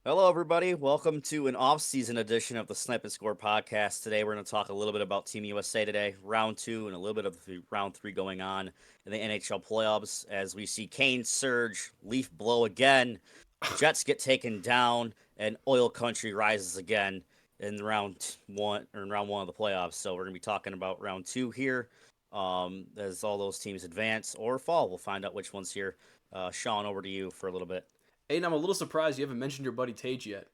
Hello, everybody. Welcome to an off-season edition of the Snipe and Score podcast. Today, we're going to talk a little bit about Team USA today, round two, and a little bit of the round three going on in the NHL playoffs as we see Kane surge, Leaf blow again, Jets get taken down, and Oil Country rises again in round one of the playoffs. So we're going to be talking about round two here as all those teams advance or fall. We'll find out which ones here. Sean, over to you for a little bit. Aiden, I'm a little surprised you haven't mentioned your buddy Tage yet.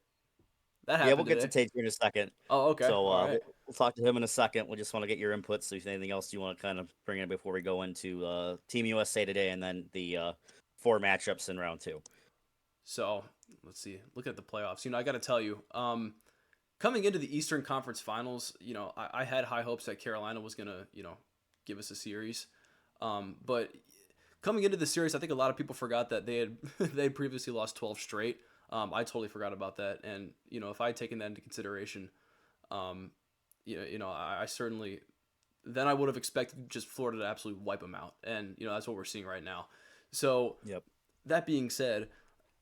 That Yeah, we'll happened get to today. Tate here in a second. Oh, okay. So All right. we'll talk to him in a second. We just want to get your input. So, if there's anything else you want to kind of bring in before we go into Team USA today, and then the four matchups in round two. So let's see. Look at the playoffs. I got to tell you, coming into the Eastern Conference Finals, I had high hopes that Carolina was gonna, give us a series. But coming into the series, I think a lot of people forgot that they had they had previously lost 12 straight. I totally forgot about that, and if I had taken that into consideration, um, I certainly then I would have expected just Florida to absolutely wipe them out, and that's what we're seeing right now. So Yep. that being said,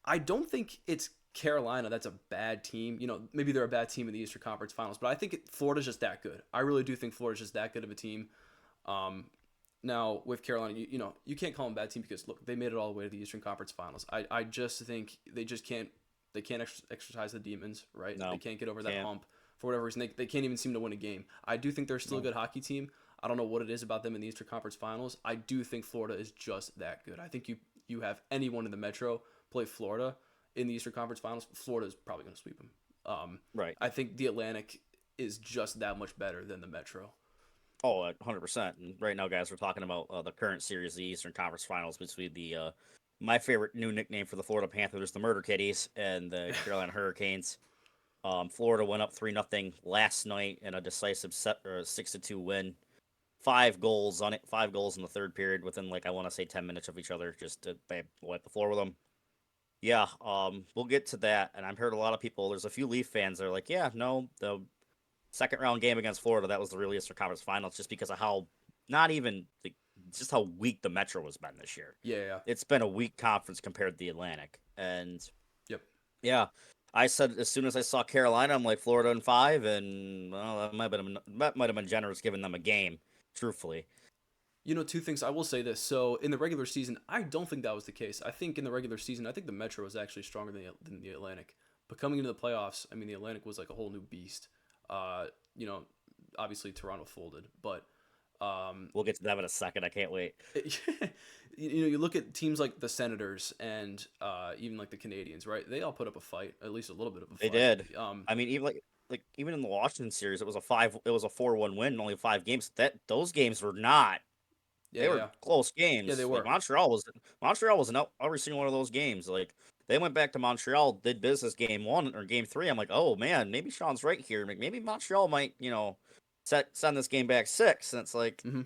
I don't think it's Carolina that's a bad team. Maybe they're a bad team in the Eastern Conference Finals, but I think Florida's just that good. I really do think Florida's just that good of a team. Um, Now with Carolina, you can't call them a bad team because look, they made it all the way to the Eastern Conference Finals. I just think they can't exercise the demons, right? They No, can't get over that can't. hump for whatever reason. They can't even seem to win a game. I do think they're still a No. good hockey team. I don't know what it is about them in the Eastern Conference Finals. I do think Florida is just that good. I think you have anyone in the Metro play Florida in the Eastern Conference Finals, Florida is probably going to sweep them. Right. I think the Atlantic is just that much better than the Metro. Oh, 100%. And right now, guys, we're talking about the current series, the Eastern Conference Finals between the my favorite new nickname for the Florida Panthers, the Murder Kitties, and the Carolina Hurricanes. Florida went up 3-0 last night in a decisive 6-2 win. 5 goals on it, 5 goals in the third period within like I want to say 10 minutes of each other. Just to, they wipe the floor with them. Yeah, we'll get to that. And I've heard a lot of people. There's a few Leaf fans that are like, yeah, no, the second round game against Florida that was the real Eastern Conference Finals, just because of how not even the, just how weak the Metro has been this year. Yeah, yeah. It's been a weak conference compared to the Atlantic, and Yep. yeah, I said as soon as I saw Carolina, I'm like Florida in five, and well, that might have been generous giving them a game, truthfully. Two things I will say this. So in the regular season, I don't think that was the case. I think in the regular season, I think the Metro was actually stronger than the Atlantic. But coming into the playoffs, I mean, the Atlantic was like a whole new beast. Uh, you know, Obviously Toronto folded, but um, We'll get to that in a second. I can't wait. you look at teams like the Senators and even like the Canadians, right? They all put up a fight, at least a little bit of a They fight. did. I mean, even like even in the Washington series, it was a 4-1 win, only 5 games. Those games were not. Yeah, They were yeah, close yeah. They games. Like were. Montreal was in every single one of those games. Like they went back to Montreal, did business game one or game three. I'm like, oh man, maybe Sean's right here. Like maybe Montreal might, send this game back six. And it's like, Hmm.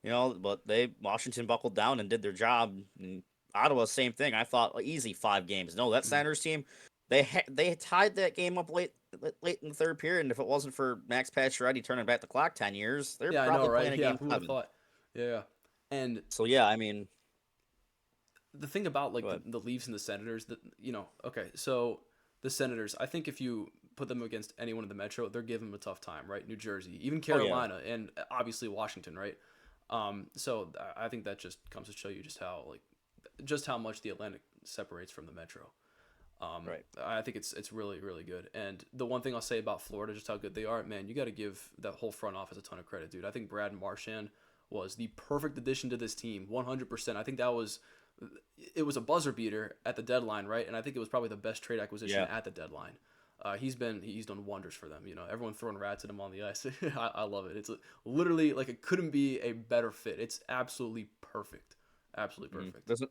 but Washington buckled down and did their job. And Ottawa, same thing. I thought easy 5 games. No, that Hmm. Sanders team, they tied that game up late in the third period. And if it wasn't for Max Pacioretty turning back the clock 10 years, they're Yeah, I know, probably right? playing a Yeah, game who would have seven. thought? Yeah, yeah. And So yeah, I mean, the thing about go like the, ahead. the Leafs and the Senators, that okay, so the Senators, I think if you put them against anyone in the Metro, they're giving them a tough time, right? New Jersey, even Oh yeah. Carolina, and obviously Washington, right? So I think that just comes to show you just how much the Atlantic separates from the Metro. Right. I think it's really really good. And the one thing I'll say about Florida, just how good they are, man, you got to give that whole front office a ton of credit, dude. I think Brad Marchand was the perfect addition to this team, 100%. I think it was a buzzer beater at the deadline, right? And I think it was probably the best trade acquisition Yeah. at the deadline. He's done wonders for them. Everyone throwing rats at him on the ice. I love it. It's literally like it couldn't be a better fit. It's absolutely perfect, absolutely Mm. perfect.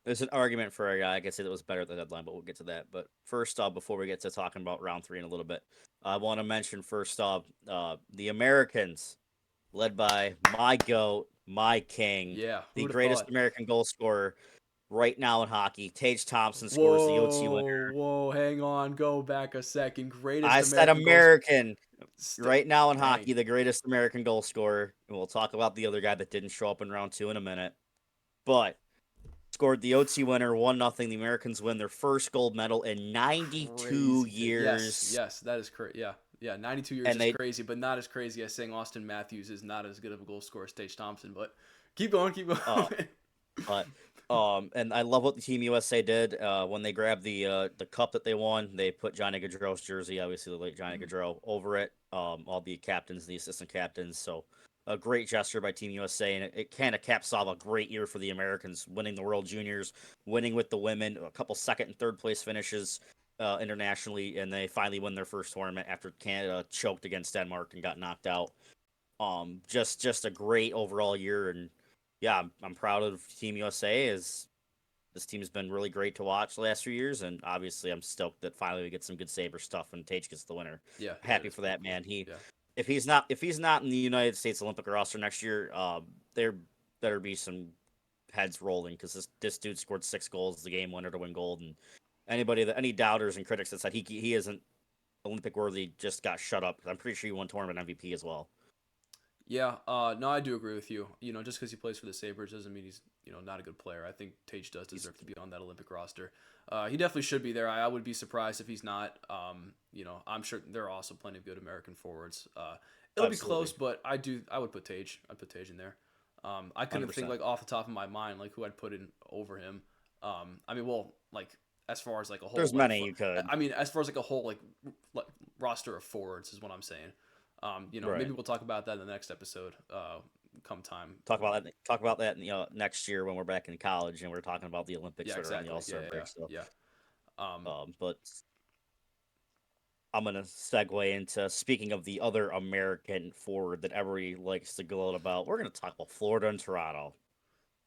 There's an argument for a guy I could say that was better at the deadline, but we'll get to that. But first off, before we get to talking about round three in a little bit, I want to mention first off the Americans, led by my goat, my king, Yeah, who the would have greatest thought? American goal scorer right now in hockey. Tage Thompson scores the OT winner. Whoa, whoa, hang on, go back a second. Greatest I said American goals. American. Right now in Dang. hockey, the greatest American goal scorer. And we'll talk about the other guy that didn't show up in round two in a minute. But scored the OT winner, 1-0. The Americans win their first gold medal in 92 Crazy. Yes, years. yes, that is crazy. Yeah, yeah. 92 years And is they crazy, but not as crazy as saying Austin Matthews is not as good of a goal scorer as Tage Thompson. But keep going, keep going. uh but and I love what the Team USA did when they grabbed the cup that they won. They put Johnny Gaudreau's jersey, obviously the late Johnny Gaudreau, over it. All the captains, the assistant captains. So a great gesture by Team USA, and it kind of caps off a great year for the Americans, winning the World Juniors, winning with the women, a couple second and third place finishes internationally, and they finally win their first tournament after Canada choked against Denmark and got knocked out. Just a great overall year, and yeah, I'm proud of Team USA. As this team has been really great to watch the last few years, and obviously I'm stoked that finally we get some good Saber stuff and Tage gets the winner. Yeah, yeah, it Happy is for pretty that, cool. man. He Yeah. if he's not in the United States Olympic roster next year, there better be some heads rolling because this dude scored 6 goals, the game winner to win gold, and any doubters and critics that said he isn't Olympic worthy just got shut up. I'm pretty sure he won tournament MVP as well. Yeah, no, I do agree with you. Just because he plays for the Sabres doesn't mean he's not a good player. I think Tage does He's deserve to be on that Olympic roster. He definitely should be there. I would be surprised if he's not. I'm sure there are also plenty of good American forwards. It'll be absolutely close, but I would put Tage. I'd put Tage in there. I couldn't think 100%. like off the top of my mind like who I'd put in over him. I mean, well, like as far as like a whole There's many you could. I mean, as far as like a whole like roster of forwards is what I'm saying. Maybe Right. we'll talk about that in the next episode. Come time. Talk about that next year when we're back in college and we're talking about the Olympics Yeah, right around the exactly. All Yeah, Star yeah, break. So, yeah. Um, but I'm gonna segue into speaking of the other American forward that everybody likes to gloat about. We're gonna talk about Florida and Toronto.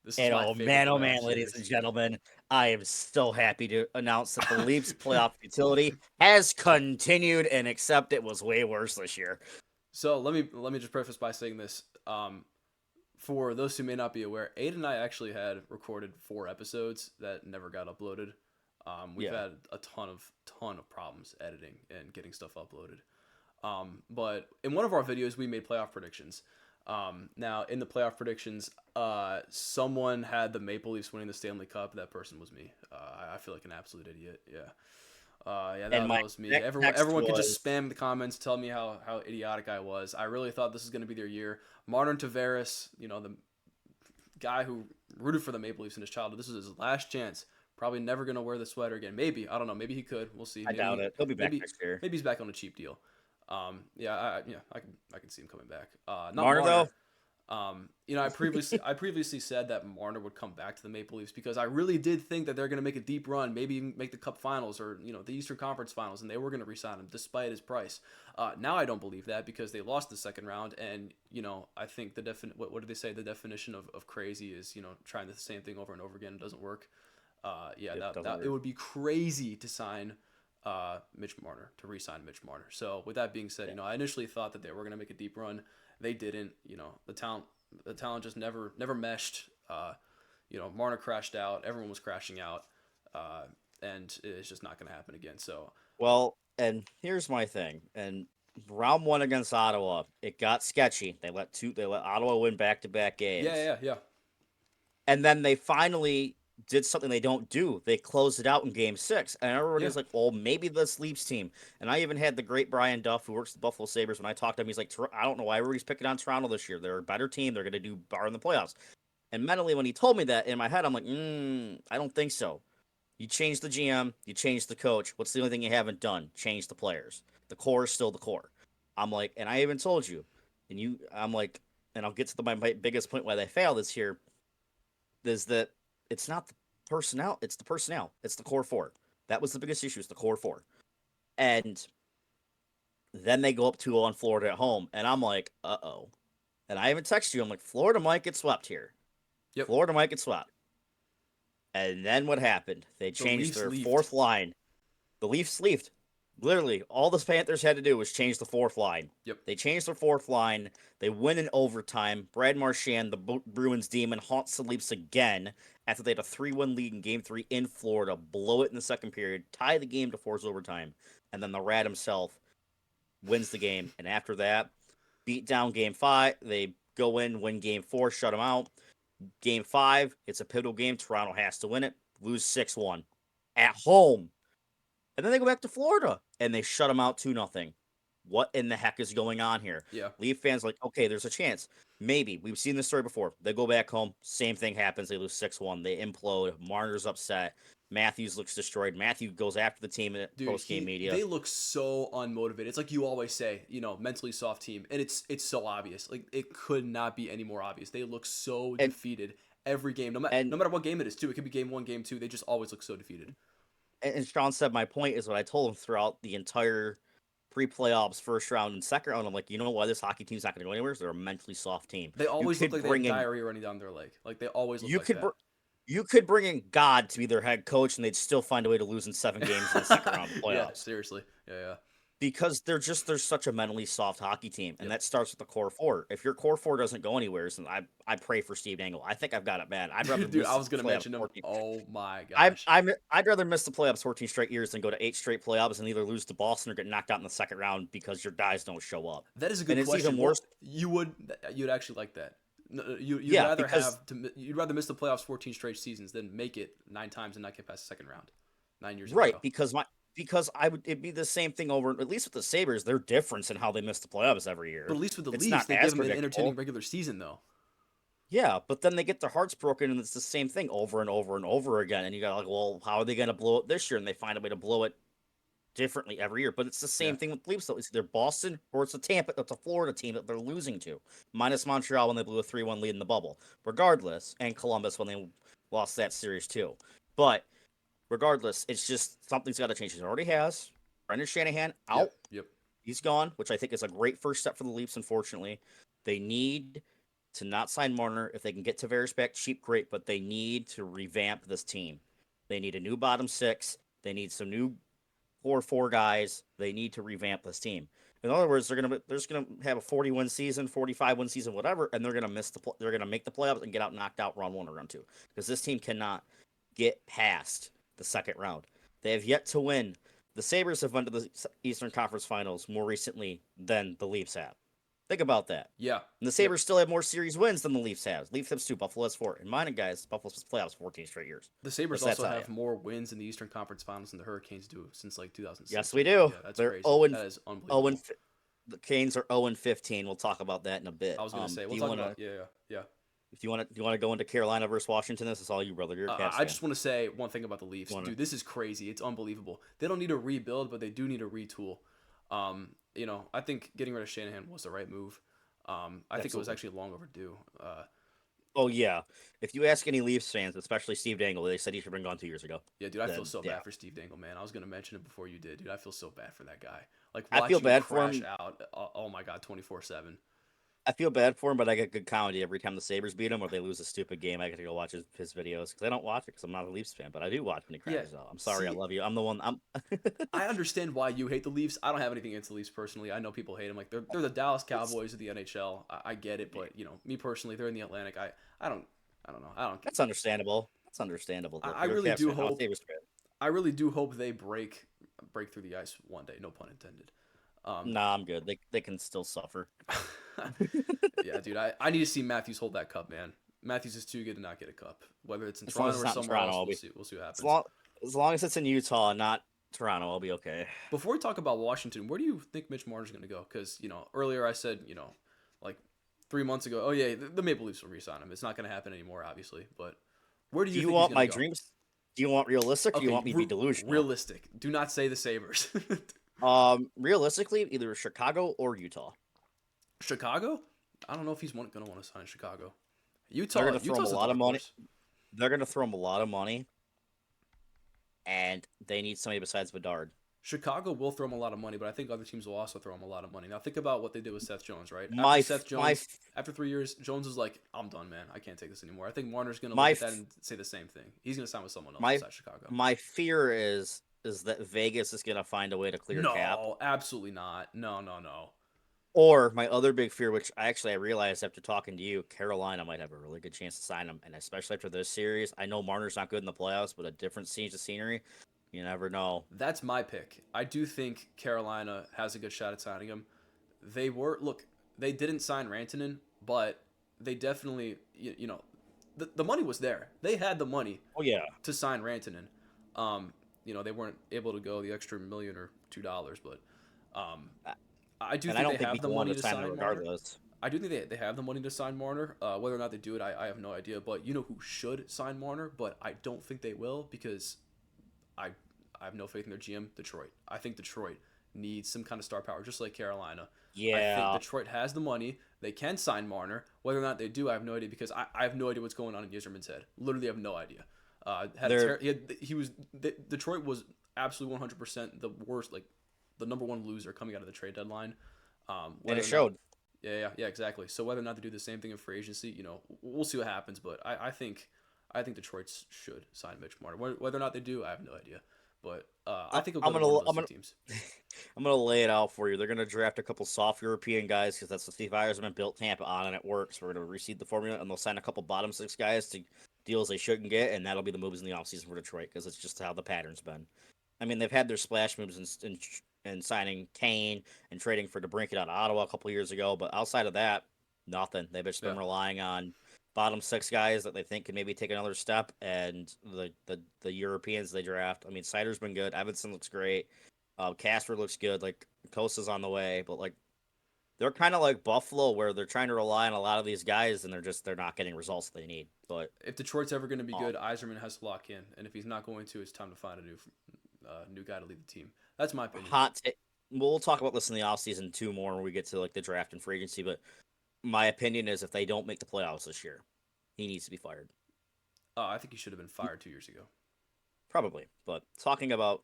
this is And my favorite oh playoff man, ladies and series. gentlemen, I am so happy to announce that the Leafs playoff utility has continued, and except it was way worse this year. So let me just preface by saying this. For those who may not be aware, Aiden and I actually had recorded 4 episodes that never got uploaded. We've Yeah, had a ton of problems editing and getting stuff uploaded. But in one of our videos, we made playoff predictions. Now, in the playoff predictions, someone had the Maple Leafs winning the Stanley Cup. That person was me. I feel like an absolute idiot. Yeah. Yeah, and my that was me. Everyone, text everyone could just was spam the comments, tell me how idiotic I was. I really thought this was going to be their year. Martin Tavares, the guy who rooted for the Maple Leafs in his childhood, this is his last chance. Probably never going to wear the sweater again. Maybe, I don't know. Maybe he could. We'll see. I doubt it. He'll be back Maybe next year. maybe he's back on a cheap deal. Yeah, I can see him coming back. Not Marner though, Marner. I previously said that Marner would come back to the Maple Leafs because I really did think that they're going to make a deep run, maybe even make the Cup Finals or the Eastern Conference Finals, and they were going to re-sign him despite his price. Now I don't believe that because they lost the second round, and I think what do they say? The definition of crazy is trying the same thing over and over again. It doesn't work. Yeah, it doesn't that it work. would be crazy to sign Mitch Marner to re-sign Mitch Marner. So with that being said, Yeah. I initially thought that they were going to make a deep run. They didn't. The talent just never meshed. Marner crashed out. Everyone was crashing out, and it's just not going to happen again. So Well, and here's my thing. And round one against Ottawa, it got sketcy. They let Ottawa win back to back yeah, games. yeah, yeah. And then they finally did something they don't do. They closed it out in game six. And Yeah. everybody's like, well, maybe this Leafs team. And I even had the great Brian Duff, who works at the Buffalo Sabres, when I talked to him, he's like, I don't know why everybody's picking on Toronto this year. They're a better team. They're going to do better in the playoffs. And mentally, when he told me that, in my head, I'm like, I don't think so. You changed the GM, you changed the coach. What's the only thing you haven't done? Change the players. The core is still the core. I'm like, and I even told you, I'm like, and I'll get to my biggest point why they failed this year is that it's not the personnel, it's the personnel, it's the core four. That was the biggest issue, is the core four. And then they go up 2-0 on Florida at home, and I'm like, uh-oh. And I even text you, I'm like, Florida might get swept here. Yep. Florida might get swept. And then what happened? They The changed Leafs their leafed. fourth line. The Leafs leafed. Literally, all the Panthers had to do was change the fourth line. Yep. They changed their fourth line. They win in overtime. Brad Marchand, the Bruins demon, haunts the Leafs again after they had a 3-1 lead in Game 3 in Florida, blow it in the second period, tie the game to force overtime, and then the Rat himself wins the game. And after that, beat down Game 5. They go in, win Game 4, shut them out. Game 5, it's a pivotal game. Toronto has to win it. Lose 6-1 at home. And then they go back to Florida and they shut them out 2-0. What in the heck is going on here? Yeah. Leaf fans like, okay, there's a chance. Maybe. We've seen this story before. They go back home, same thing happens. They lose 6-1. They implode. Marner's upset. Matthews looks destroyed. Matthew goes after the team in Dude, post game media. they look so unmotivated. It's like you always say, mentally soft team, and it's so obvious. Like it could not be any more obvious. They look so And defeated every game, and no matter what game it is too. It could be game 1, game 2. They just always look so defeated. and Sean said my point is what I told him throughout the entire pre-playoffs, first round and second round. I'm like, you know why this hockey team's not going to go anywhere? They're a mentally soft team. They You always look could like they have bring in diarrhea running down their leg. Like they always look you like could that. you could bring in God to be their head coach, and they'd still find a way to lose in 7 games in the second round of the Yeah, playoffs. seriously. Yeah. Because they're such a mentally soft hockey team, and Yep. that starts with the core four. If your core four doesn't go anywhere, then I pray for Steve Dangle. I think I've got it bad. I'd rather Dude, miss I the was gonna playoffs mention him. 14. Oh my gosh. I'd rather miss the playoffs 14 straight years than go to 8 straight playoffs and either lose to Boston or get knocked out in the second round because your guys don't show up. That is a And good it's even question. worse. Well, you'd actually like that. You'd Yeah, rather because you'd rather miss the playoffs 14 straight seasons than make it 9 times and not get past the second round 9 years in a right, row. because I would it'd be the same thing over at least with the Sabres, they're different in how they miss the playoffs every But year. at least with the It's Leafs, not they as give them an entertaining predictable. regular season though. Yeah, but then they get their hearts broken and it's the same thing over and over and over again. And you got like, well, how are they gonna blow it this year? And they find a way to blow it differently every year. But it's the Yeah. same thing with Leafs though. It's either Boston or it's a Tampa, it's a Florida team that they're losing to. Minus Montreal when they blew a 3-1 lead in the bubble. Regardless, and Columbus when they lost that series too. But regardless, it's just something's gotta change. It already has. Brendan Shanahan Yep. out. Yep. He's gone, which I think is a great first step for the Leafs, unfortunately. They need to not sign Marner. If they can get Tavares back cheap, great, but they need to revamp this team. They need a new bottom six. They need some new core four guys. They need to revamp this team. In other words, they're just gonna have a 40-win season, 45-win season, whatever, and they're gonna they're gonna make the playoffs and get out knocked out round 1 or round 2 because this team cannot get past the second round. They have yet to win. The Sabres have won to the Eastern Conference Finals more recently than the Leafs have. Think about that. Yeah. And the Yep. Sabres still have more series wins than the Leafs have. Leafs have 2, Buffalo has 4. And mine, guys, Buffalo's playoffs 14 straight years. The Sabres What's that also tell have you? more wins in the Eastern Conference Finals than the Hurricanes do since like 2006. Yes, we do. Yeah, that's They're crazy. 0 and That is 0 unbelievable. and the Canes are 0 and 15. We'll talk about that in a bit. I was gonna say Do we'll you talk want about to? yeah. If you want to, do you want to go into Carolina versus Washington? This is all you, brother. You're a Caps I fan. just want to say one thing about the Leafs, Wanna- dude. This is crazy. It's unbelievable. They don't need to rebuild, but they do need to retool. I think getting rid of Shanahan was the right move. I think it was Absolutely. actually long overdue. Oh yeah. If you ask any Leafs fans, especially Steve Dangle, they said he should been gone 2 years ago. Yeah, dude, I feel Then so yeah, bad for Steve Dangle, man. I was gonna mention it before you did, dude. I feel so bad for that guy. Like I feel watching him bad for crash him. out. Oh my god, 24/7. I feel bad for him, but I get good comedy every time the Sabres beat him or they lose a stupid game. I get to go watch his videos because I don't watch it because I'm not a Leafs fan, but I do watch when he Yeah. crashes out. I'm sorry, I See, love you. I'm the one. I'm. I understand why you hate the Leafs. I don't have anything against the Leafs personally. I know people hate them. Like they're the Dallas Cowboys of the NHL. I get it, but me personally, they're in the Atlantic. I don't know. I don't. That's understandable. That's understandable. Look, I you're a really Caps do fan. I'm a hope. Sabres fan. I really do hope they break through the ice one day. No pun intended. Nah, I'm good. They can still suffer. Yeah, dude. I need to see Matthews hold that cup, man. Matthews is too good to not get a cup. Whether it's in As long as Toronto it's or not in somewhere Toronto, else, I'll be we'll see what as happens. long as long as it's in Utah, not Toronto, I'll be okay. Before we talk about Washington, where do you think Mitch Marner's going to go? Because earlier I said like 3 months ago, oh yeah, the Maple Leafs will re-sign him. It's not going to happen anymore, obviously. But where do Do you you think he's want going my to go? dreams? Do you want realistic? Or do you Okay, want me to be delusional? realistic. Do not say the Sabres. Realistically, either Chicago or Utah. Chicago? I don't know if he's going to want to sign in Chicago. They're Utah, gonna throw him a Utah's a lot of dark money. horse. They're gonna throw him a lot of money, and they need somebody besides Bedard. Chicago will throw him a lot of money, but I think other teams will also throw him a lot of money. Now think about what they did with Seth Jones, right? My After f- Seth my Jones, f- after 3 years, Jones was like, "I'm done, man. I can't take this anymore." I think Marner's gonna look my at that f- and say the same thing. He's gonna sign with someone else my besides Chicago. my fear is that Vegas is gonna find a way to clear cap. No, absolutely not. No, no, no. Or my other big fear, which I realized after talking to you, Carolina might have a really good chance to sign him, and especially after this series. I know Marner's not good in the playoffs, but a different change of scenery, you never know. That's my pick. I do think Carolina has a good shot at signing him. They didn't sign Rantanen, but they definitely, the money was there. They had the money Oh yeah, to sign Rantanen. They weren't able to go the extra million or $2, but um, Uh, I do and I think they don't think have the Mika wanted money to to sign them sign Marner. regardless. I do think they have the money to sign Marner. Whether or not they do it, I have no idea. But you know who should sign Marner, but I don't think they will because I I have no faith in their GM, Detroit. I think Detroit needs some kind of star power, just like Carolina. I think Yeah, Detroit has the money. They can sign Marner. Whether or not they do, I have no idea because I have no idea what's going on in Yzerman's head. Literally, have no idea. they're He was Detroit was absolutely 100% the worst, like the number one loser coming out of the trade deadline. and Whether it or not, showed. yeah, exactly. So whether or not they do the same thing in free agency, we'll see what happens. But I think Detroit should sign Mitch Marner. Whether or not they do, I have no idea. But I think he'll go I'm to gonna one of those I'm two gonna teams. I'm gonna lay it out for you. They're gonna draft a couple soft European guys because that's what Steve Yzerman built Tampa on, and it works. We're gonna reseed the formula, and they'll sign a couple bottom six guys to deals they shouldn't get, and that'll be the moves in the offseason for Detroit because it's just how the pattern's been. I mean, they've had their splash moves in signing Kane and trading for DeBrincat out of Ottawa a couple years ago, but outside of that, nothing. They've just been Yeah. relying on bottom six guys that they think can maybe take another step, and the Europeans they draft. I mean, Sider's been good. Evanson looks great. Casper looks good. Like Costa's on the way, but like they're kind of like Buffalo, where they're trying to rely on a lot of these guys, and they're not getting results they need. But If Detroit's ever going to be um, good, Eiserman has to lock in, and if he's not going to, it's time to find a new guy to lead the team. That's my opinion. hot. We'll talk about this in the offseason too more when we get to like the draft and free agency. But my opinion is if they don't make the playoffs this year, he needs to be fired. I think he should have been fired 2 years ago. Probably. But talking about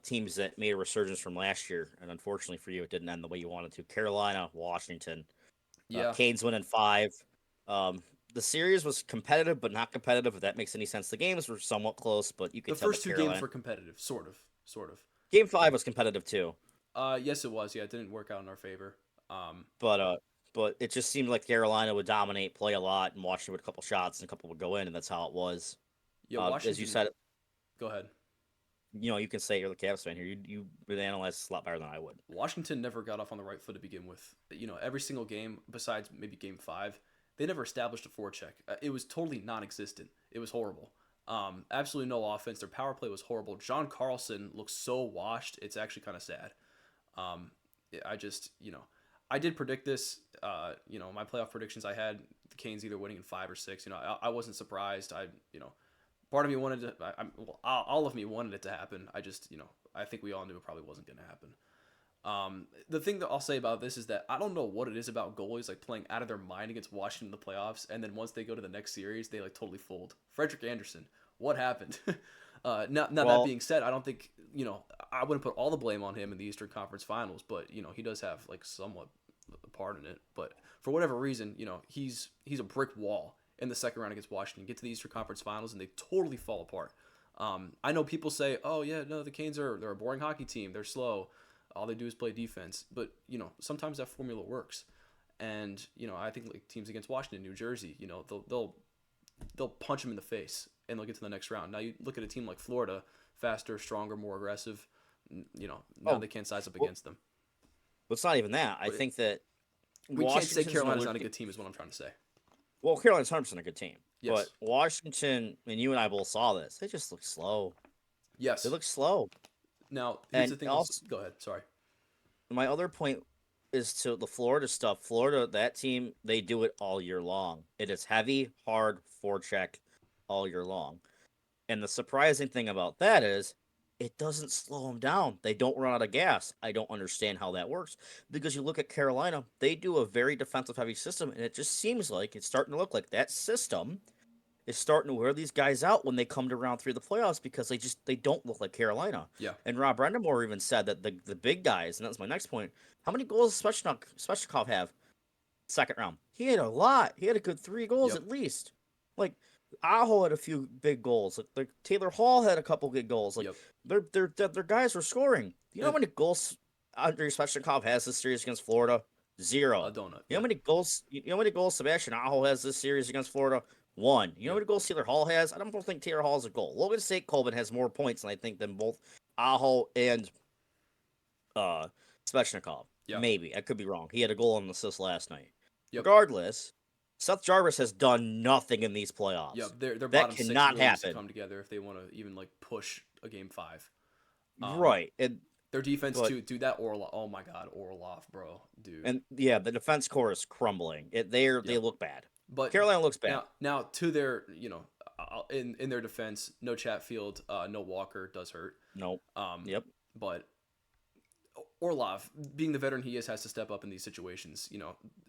teams that made a resurgence from last year, and unfortunately for you, it didn't end the way you wanted to. Carolina, Washington, Yeah. Canes winning five. The series was competitive, but not competitive. If that makes any sense, the games were somewhat close, but you The could tell first that two games Carolina. were competitive, sort of. Game five was competitive too, Yes, it was. Yeah, it didn't work out in our favor. Um, but uh, but it just seemed like Carolina would dominate, play a lot, and Washington would a couple shots and a couple would go in, and that's how it was. yeah, As you Washington. said, Go ahead. you can say you're the Cavs fan here. You really analyze this a lot better than I would. Washington never got off on the right foot to begin with. Every single game, besides maybe game five, they never established a forecheck. It was totally non existent. It was horrible. Absolutely no offense. Their power play was horrible. John Carlson looks so washed. It's actually kind of sad. Um, I just, I did predict this. My playoff predictions, I had the Canes either winning in 5 or 6. I wasn't surprised. Part of me wanted to, all of me wanted it to happen. I just, I think we all knew it probably wasn't going to happen. The thing that I'll say about this is that I don't know what it is about goalies like playing out of their mind against Washington in the playoffs, and then once they go to the next series, they like totally fold. Frederick Anderson, what happened? Now that Well, being said, I don't think I wouldn't put all the blame on him in the Eastern Conference Finals, but he does have like somewhat a part in it. But for whatever reason, he's a brick wall in the second round against Washington. Get to the Eastern Conference Finals and they totally fall apart. I know people say, "Oh yeah, no, the Canes they're a boring hockey team. They're slow. All they do is play defense." But sometimes that formula works. And I think like teams against Washington, New Jersey, they'll punch them in the face and they'll get to the next round. Now you look at a team like Florida, faster, stronger, more aggressive. Now oh, they can't size up well, against them. it's not even that. I But think that we can't say Washington's Carolina's another not a team. good team, is what I'm trying to say. Well, Carolina's 100% a good team, but Yes, Washington and you and I both saw this. They just look slow. They yes. look slow. Now here's And the thing. also, Go ahead. Sorry. my other point is to the Florida stuff. Florida, that team, they do it all year long. It is heavy, hard forecheck all year long. And the surprising thing about that is it doesn't slow them down. They don't run out of gas. I don't understand how that works because you look at Carolina, they do a very defensive heavy system, and it just seems like it's starting to look like that system is starting to wear these guys out when they come to round three of the playoffs because they don't look like Carolina. Yeah. And Rob Brendamore even said that the big guys, and that's my next point. How many goals does Svechnikov have second round? He had a lot. He had a good 3 goals Yep. at least. Like Aho had a few big goals. Like Taylor Hall had a couple good goals. Like Yep. their guys were scoring. You know how And many goals Andrei Svechnikov has this series against Florida? a Zero. donut. You know Yeah. how many goals? You know how many goals Sebastian Aho has this series against Florida? One. You know how Yep. many goals Taylor Hall has? I don't think Taylor Hall has a goal. Logan St. Colvin has more points than I think than both Aho and uh Svechnikov. Yeah. Maybe I could be wrong. He had a goal and an assist last night. Yep. Regardless, Seth Jarvis has done nothing in these Yeah, playoffs. their That bottom six cannot really needs to happen. come together if they want to even like push a game five. Um, Right. And their defense but too, dude. That Orlov, oh my God, Orlov, bro, dude. and yeah, the defense core is crumbling. They Yep. look bad. But Carolina looks bad. now to their in their defense, no Chatfield, no Walker does hurt. Nope. Um, Yep. but Orlov, being the veteran he is, has to step up in these situations.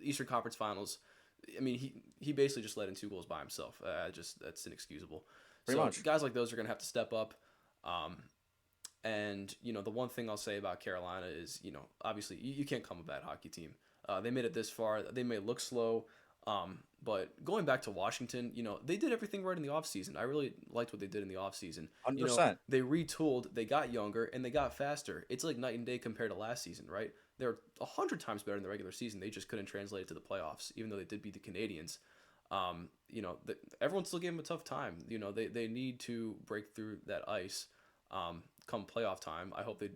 Eastern Conference Finals. I mean, he basically just let in 2 goals by himself. Just that's inexcusable. Pretty So much. guys like those are gonna have to step up. Um, and the one thing I'll say about Carolina is, obviously you can't come a bad hockey team. They made it this far. They may look slow, but going back to Washington, they did everything right in the offseason. I really liked what they did in the offseason. 100%. They retooled, they got younger, and they got faster. It's like night and day compared to last season, right? They're 100 times better in the regular season. They just couldn't translate it to the playoffs, even though they did beat the Canadians. Everyone still gave them a tough time. They need to break through that ice. Come playoff time, I hope they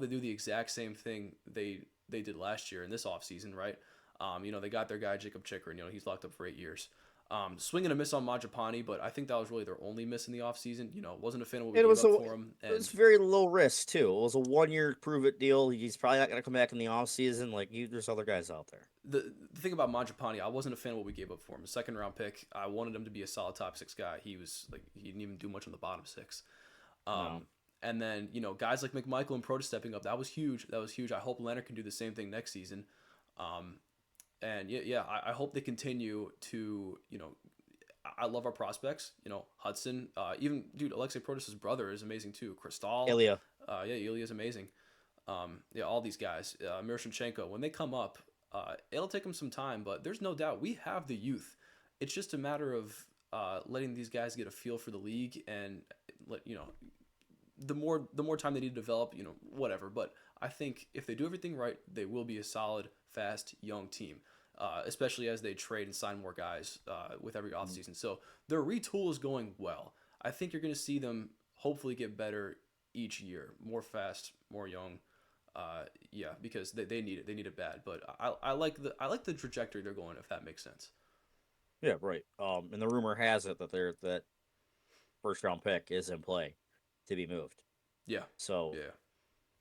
do the exact same thing they did last year in this offseason, right? They got their guy Jacob Chikrin. He's locked up for 8 years. Swing and a miss on Majapani, but I think that was really their only miss in the offseason. Wasn't a fan of what we It gave was up a for him, it was and very low risk too. It was a 1 year prove it deal. He's probably not gonna come back in the off season. There's other guys out there. the thing about Majapani, I wasn't a fan of what we gave up for him. A second round pick, I wanted him to be a solid top 6 guy. He didn't even do much on the bottom 6. No. And then, guys like McMichael and Proto stepping up, that was huge. That was huge. I hope Leonard can do the same thing next season. And I hope they continue to, I love our prospects. Hudson, even, dude, Alexei Protas' brother is amazing too. Kristal, Ilya. Ilya is amazing. All these guys, Miroshnichenko, when they come up, it'll take them some time, but there's no doubt we have the youth. It's just a matter of letting these guys get a feel for the league and the more time they need to develop, whatever. But I think if they do everything right, they will be a solid, fast, young team, especially as they trade and sign more guys with every offseason. So their retool is going well. I think you're going to see them hopefully get better each year, more fast, more young. Because they need it. They need it bad. But I like the trajectory they're going, if that makes sense. Yeah, right. And the rumor has it that first round pick is in play to be moved. Yeah, So, yeah.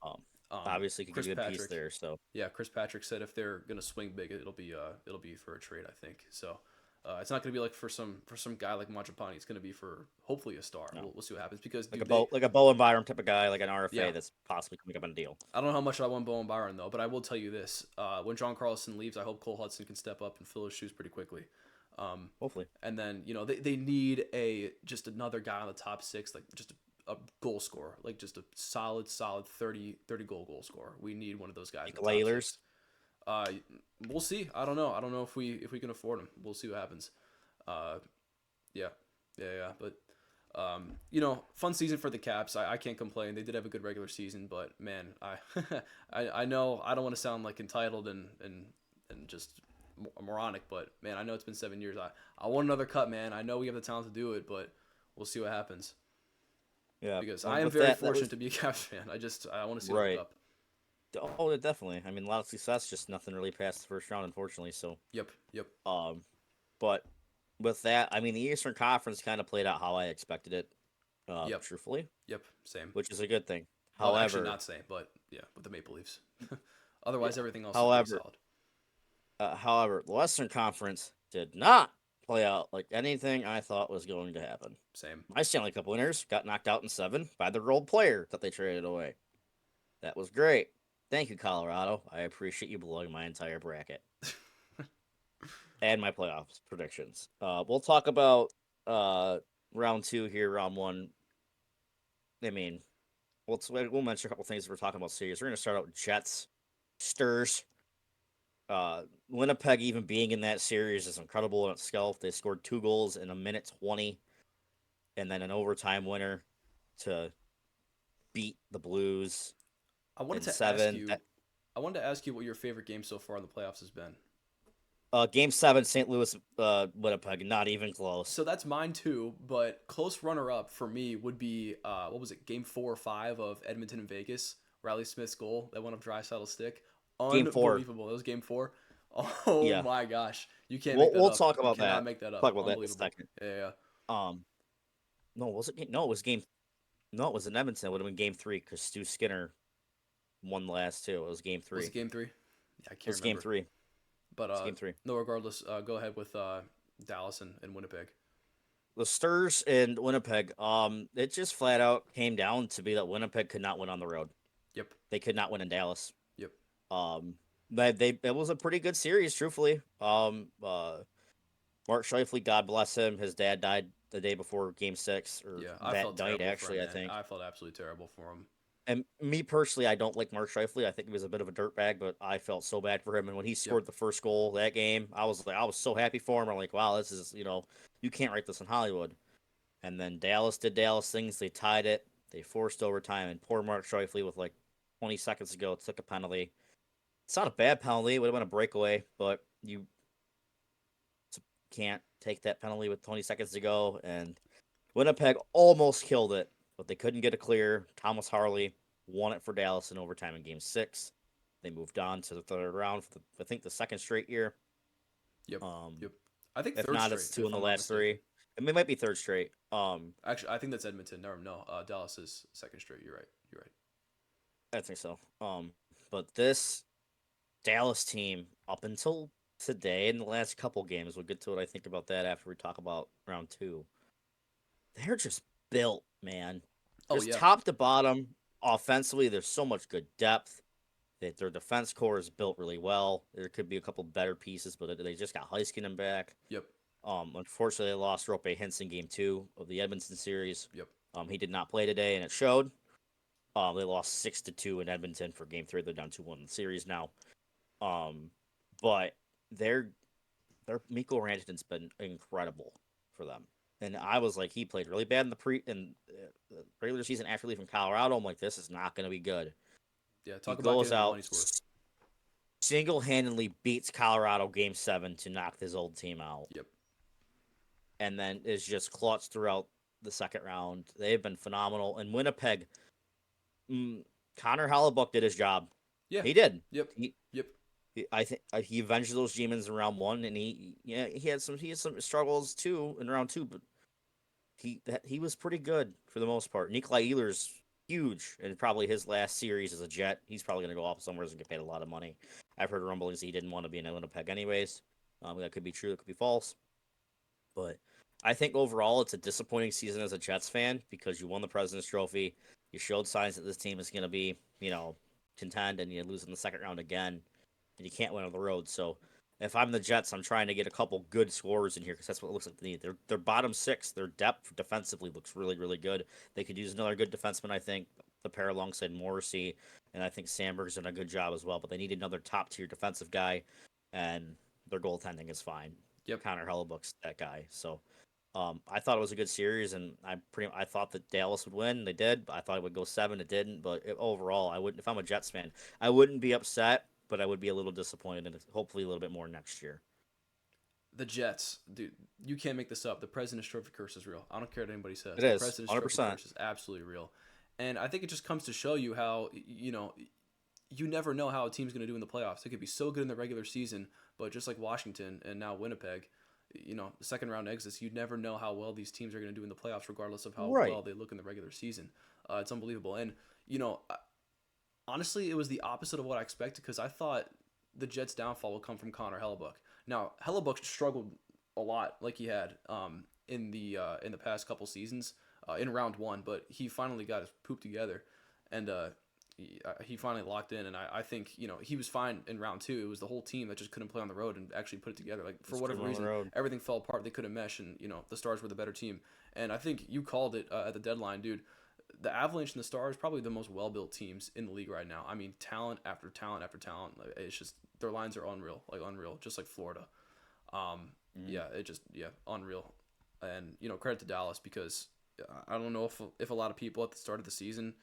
um, Um, obviously could Chris get a good piece Patrick. there. So, Yeah, Chris Patrick said if they're gonna swing big, it'll be for a trade. I think so. It's not gonna be like for some guy like Mantrapani. It's gonna be for hopefully a star. no, We'll see what happens because like a dude, they Bowen Byram type of guy, like an yeah. RFA that's possibly coming up on a deal. I don't know how much I want Bowen Byron though, but I will tell you this: when John Carlson leaves, I hope Cole Hudson can step up and fill his shoes pretty quickly. Hopefully, And then they need just another guy on the top 6, like just a goal scorer, like just a solid 30 goal scorer. We need one of those guys like in the top Lalers. 6. Uh, we'll see. I don't know. I don't know if we can afford him. We'll see what happens. Uh, yeah, yeah. But fun season for the Caps. I can't complain. They did have a good regular season, but man, I know I don't want to sound like entitled and just moronic, but man, I know it's been 7 years. I want another cup, man. I know we have the talent to do it, but we'll see what happens. Yeah, Because I am with very that fortunate was to be a Caps fan. I want to see another right. cup. Oh, definitely. I mean, a lot of success, just nothing really past the first round, unfortunately. So, Yep. um, but with that, I mean, the Eastern Conference kind of played out how I expected it, Yep. truthfully, Yep. Same. which is a good thing. Well, actually, However, not same, but yeah, with the Maple Leafs. Otherwise, yeah. everything else is pretty However, solid. the Western Conference did not play out like anything I thought was going to happen. Same. My Stanley Cup winners got knocked out in 7 by the role player that they traded away. That was great. Thank you, Colorado. I appreciate you blowing my entire bracket and my playoffs predictions. We'll talk about round 2 here, round 1. I mean, we'll mention a couple things we're talking about series. We're going to start out with Jets, Sturs. Winnipeg even being in that series is incredible in itself. They scored 2 goals in a minute 20, and then an overtime winner to beat the Blues I wanted in to ask 7. you. I wanted to ask you what your favorite game so far in the playoffs has been. Game 7, St. Louis, Winnipeg, not even close. So that's mine too, but close runner up for me would be what was it, game 4 or 5 of Edmonton and Vegas, Riley Smith's goal that went up Draisaitl's stick. Game 4, Unbelievable. That was game 4. Oh Yeah, my gosh, you can't make we'll that we'll up. talk You about cannot that. make that up. Talk about that in a Unbelievable. second. Yeah, yeah. Um, no, was it? No, it was game. No, it was in Edmonton. It would have been game three because Stu Skinner won the last two. It was game Was three. it It game three? Yeah, I can't was game remember. three. It But was game three. no, regardless, go ahead with Dallas and Winnipeg. The Stars and Winnipeg. It just flat out came down to be that Winnipeg could not win on the road. Yep. They could not win in Dallas. Yep. Um, but it was a pretty good series, truthfully. Mark Scheifele, God bless him. His dad died the day before Game Six, or Yeah, I that felt night terrible for him, actually, I man. think. I felt absolutely terrible for him. And me personally, I don't like Mark Scheifele. I think he was a bit of a dirtbag, but I felt so bad for him. And when he Yep. scored the first goal that game, I was so happy for him. I'm like, wow, this is you can't write this in Hollywood. And then Dallas did Dallas things. They tied it. They forced overtime, and poor Mark Scheifele with like 20 seconds to go took a penalty. It's not a bad penalty. It would have been a breakaway, but you can't take that penalty with 20 seconds to go. And Winnipeg almost killed it, but they couldn't get a clear. Thomas Harley won it for Dallas in overtime in Game 6. They moved on to the third round for I think the second straight year. Yep. Um, Yep. I think if third not, straight, it's two in if the I'm not last mistaken. three. It might be third straight. Actually, I think that's Edmonton. No, Dallas is second straight. You're right. You're right. I think so. But this Dallas team up until today in the last couple games, we'll get to what I think about that after we talk about round two. They're just built, man. Oh Just yeah. top to bottom, offensively, there's so much good depth. That their defense core is built really well. There could be a couple better pieces, but they just got Heiskanen back. Yep. Unfortunately, they lost Rope Hintz in game two of the Edmonton series. Yep. He did not play today, and it showed. They lost 6-2 in Edmonton for game three. They're down 2-1 in the series now. Um, but their Mikko Rantanen's been incredible for them. And I was like, he played really bad in the regular season after leaving Colorado. I'm like, this is not going to be good. Yeah. He Talk about goes getting that out, money's worth. single-handedly beats Colorado game 7 to knock his old team out, Yep. and then is just clutch throughout the second round. They've been phenomenal. And Winnipeg, Connor Hellebuck did his job. Yeah. He did. Yep. He, Yep. I think he avenged those demons in round one, and he had some struggles too in round two, but he was pretty good for the most part. Nikolai Ehlers huge, and probably his last series as a Jet. He's probably going to go off somewhere and get paid a lot of money. I've heard rumblings he didn't want to be in Winnipeg anyways. That could be true. That could be false. But I think overall it's a disappointing season as a Jets fan because you won the President's Trophy. You showed signs that this team is going to be, contend, and you lose in the second round again, and you can't win on the road. So if I'm the Jets, I'm trying to get a couple good scorers in here because that's what it looks like they need. Their bottom six, their depth defensively looks really, really good. They could use another good defenseman, I think, the pair alongside Morrissey, and I think Sandberg's done a good job as well. But they need another top tier defensive guy, and their goaltending is fine. Yep. Connor Hellebuck's that guy. So I thought it was a good series, and I thought that Dallas would win. They did. I thought it would go 7. It didn't. But overall, I wouldn't. If I'm a Jets fan, I wouldn't be upset, but I would be a little disappointed, and hopefully a little bit more next year. The Jets, dude, you can't make this up. The President's Trophy curse is real. I don't care what anybody says. It The is President's Trophy 100%. curse is absolutely real. And I think it just comes to show you how, you never know how a team's going to do in the playoffs. They could be so good in the regular season, but just like Washington and now Winnipeg, the second round exits, you never know how well these teams are going to do in the playoffs, regardless of how Right. well they look in the regular season. It's unbelievable. And, honestly, it was the opposite of what I expected because I thought the Jets' downfall would come from Connor Hellebuck. Now, Hellebuck struggled a lot, like he had in the past couple seasons in round one, but he finally got his poop together, and he finally locked in. And I think he was fine in round two. It was the whole team that just couldn't play on the road and actually put it together. Like for Just whatever couldn't win on reason, the road. everything fell apart. They couldn't mesh, and the Stars were the better team. And I think you called it at the deadline, dude. The Avalanche and the Stars probably the most well-built teams in the league right now. I mean, talent after talent after talent. Like, it's just their lines are unreal, just like Florida. Mhm. Yeah, unreal. And credit to Dallas because I don't know if a lot of people at the start of the season